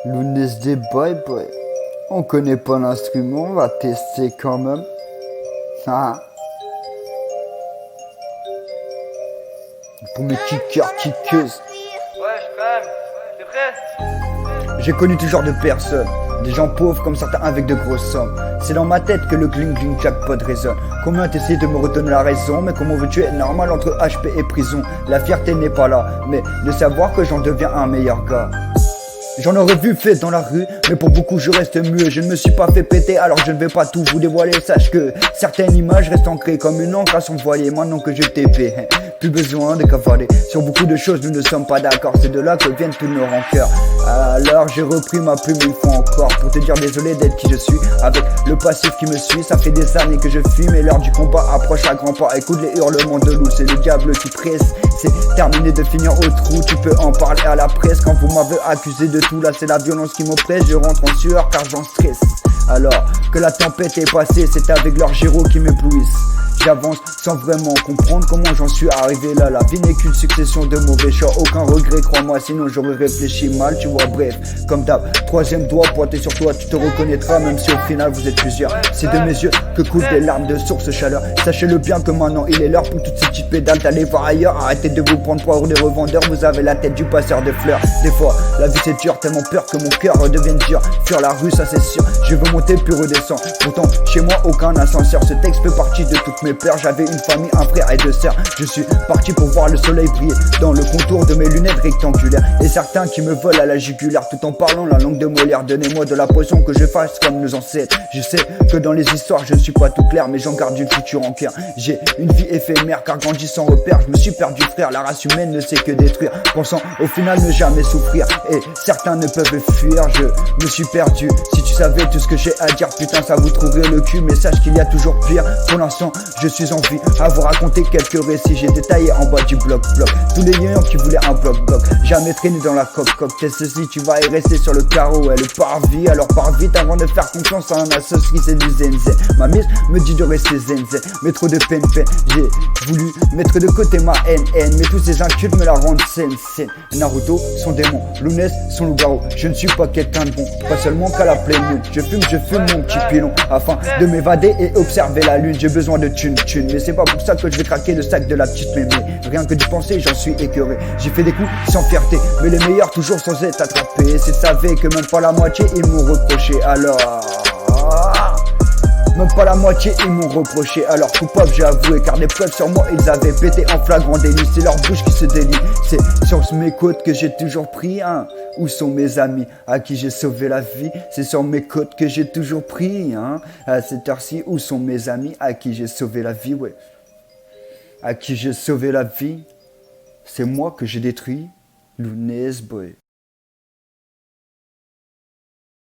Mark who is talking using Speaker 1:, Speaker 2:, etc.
Speaker 1: Lounès des boy. On connaît pas l'instrument, on va tester quand même. Ah. Pour mes kickers, kickeuses.
Speaker 2: Ouais, je prends. T'es prêt?
Speaker 1: J'ai connu tout genre de personnes. Des gens pauvres comme certains avec de grosses sommes. C'est dans ma tête que le cling jackpot résonne. Combien t'essayes de me redonner la raison, mais comment veux-tu être normal entre HP et prison? La fierté n'est pas là, mais de savoir que j'en deviens un meilleur gars. J'en aurais vu fait dans la rue, mais pour beaucoup je reste muet. Je ne me suis pas fait péter, alors je ne vais pas tout vous dévoiler. Sache que certaines images restent ancrées comme une encre à son voilier. Maintenant que je t'ai fait, plus besoin de cavaler. Sur beaucoup de choses nous ne sommes pas d'accord, c'est de là que viennent tous nos rancœurs. Alors j'ai repris ma plume une fois encore pour te dire désolé d'être qui je suis. Avec le passif qui me suit, ça fait des années que je fuis, mais l'heure du combat approche à grands pas. Écoute les hurlements de loup, c'est le diable qui presse. C'est terminé de finir au trou, tu peux en parler à la presse. Quand vous m'avez accusé de tout, là c'est la violence qui m'oppresse. Je rentre en sueur car j'en stresse. Alors que la tempête est passée, c'est avec leurs gyros qui m'éblouissent. J'avance sans vraiment comprendre comment j'en suis arrivé là. La vie n'est qu'une succession de mauvais choix, aucun regret, crois-moi, sinon j'aurais réfléchi mal, tu vois, bref. Comme d'hab, troisième doigt pointé sur toi, tu te reconnaîtras même si au final vous êtes plusieurs. C'est de mes yeux que coulent des larmes de source chaleur. Sachez-le bien que maintenant il est l'heure pour toutes ces petites pédales d'aller voir ailleurs. Arrêtez de vous prendre pour des revendeurs, vous avez la tête du passeur de fleurs. Des fois, la vie c'est dur, tellement peur que mon cœur redevienne dur. Fuir la rue, ça c'est sûr, je veux monter puis redescendre. Pourtant, chez moi aucun ascenseur, ce texte fait partie de toutes mes peurs. J'avais une famille, un frère et deux sœurs. Je suis parti pour voir le soleil briller dans le contour de mes lunettes rectangulaires. Et certains qui me volent à la jugulaire tout en parlant la langue de Molière. Donnez-moi de la potion que je fasse comme nos ancêtres. Je sais que dans les histoires je ne suis pas tout clair, mais j'en garde une future en cœur. J'ai une vie éphémère car grandi sans repère. Je me suis perdu frère, la race humaine ne sait que détruire, pensant au final ne jamais souffrir. Et certains ne peuvent fuir, je me suis perdu. Si tu savais tout ce que j'ai à dire, putain ça vous trouverait le cul. Mais sache qu'il y a toujours pire. Pour l'instant je suis en vie à vous raconter quelques récits. J'ai détaillé en bas du bloc. Tous les lions qui voulaient un bloc. Jamais traîné dans la coque. T'es ceci, tu vas y rester sur le carreau. Elle est parvie, alors pars vite avant de faire confiance à un associé, c'est du zen. Ma mise me dit de rester zen. Mais trop de peine fait, j'ai voulu mettre de côté ma haine. Mais tous ces incultes me la rendent saine. Naruto, son démon, Lounès, son loup-garou. Je ne suis pas quelqu'un de bon, pas seulement qu'à la pleine lune. Je fume mon petit pilon afin de m'évader et observer la lune. J'ai besoin de thune, mais c'est pas pour ça que je vais craquer le sac de la petite mémé. Rien que d'y penser, j'en suis écœuré. J'ai fait des coups sans fierté, mais les meilleurs toujours sans être attrapés. C'est savé que même pas la moitié ils m'ont reproché. Alors même pas la moitié ils m'ont reproché. Alors coupable j'ai avoué, car des preuves sur moi ils avaient pété en flagrant délit. C'est leur bouche qui se délie. C'est sur mes côtes que j'ai toujours pris hein. Où sont mes amis à qui j'ai sauvé la vie? C'est sur mes côtes que j'ai toujours pris hein. À cette heure-ci, où sont mes amis à qui j'ai sauvé la vie? Ouais, à qui j'ai sauvé la vie? C'est moi que j'ai détruit. Lounès boy.